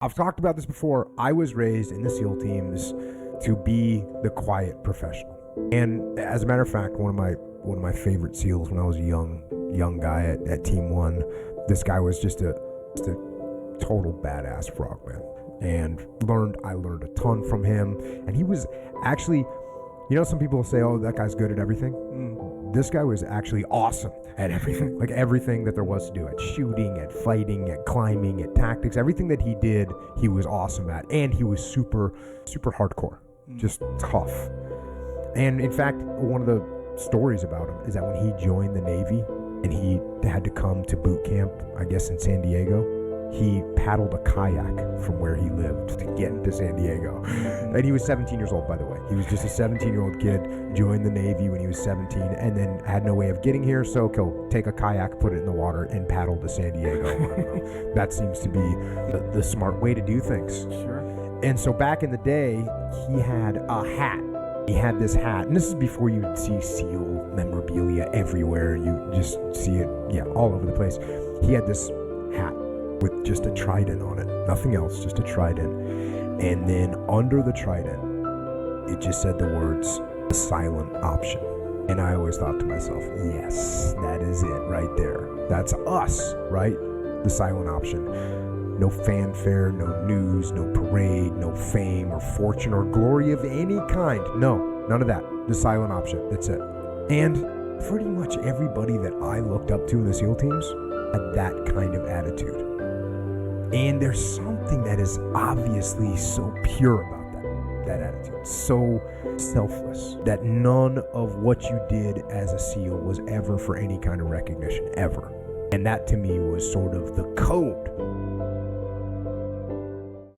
I've talked about this before. I was raised in the SEAL teams to be the quiet professional. And as a matter of fact, one of my favorite SEALs when I was a young guy at Team 1, this guy was just a total badass frogman. And I learned a ton from him. And he was actually, some people say, oh, that guy's good at everything. This guy was actually awesome at everything. Like everything that there was to do, at shooting, at fighting, at climbing, at tactics, everything that he did, he was awesome at. And he was super, super hardcore, just tough. And in fact, one of the stories about him is that when he joined the Navy and he had to come to boot camp, I guess in San Diego, he paddled a kayak from where he lived to get into San Diego. And he was 17 years old, by the way. He was just a 17-year-old kid, joined the Navy when he was 17, and then had no way of getting here, so he'll take a kayak, put it in the water, and paddle to San Diego. That seems to be the smart way to do things. Sure. And so back in the day, he had a hat. He had this hat, and this is before you'd see SEAL memorabilia everywhere. You just see it, all over the place. He had this hat with just a trident on it, nothing else, just a trident. And then under the trident, it just said the words, the silent option. And I always thought to myself, yes, that is it right there. That's us, right? The silent option. No fanfare, no news, no parade, no fame or fortune or glory of any kind. No, none of that. The silent option, that's it. And pretty much everybody that I looked up to in the SEAL teams had that kind of attitude. And there's something that is obviously so pure about that attitude, so selfless, that none of what you did as a SEAL was ever for any kind of recognition, ever. And that to me was sort of the code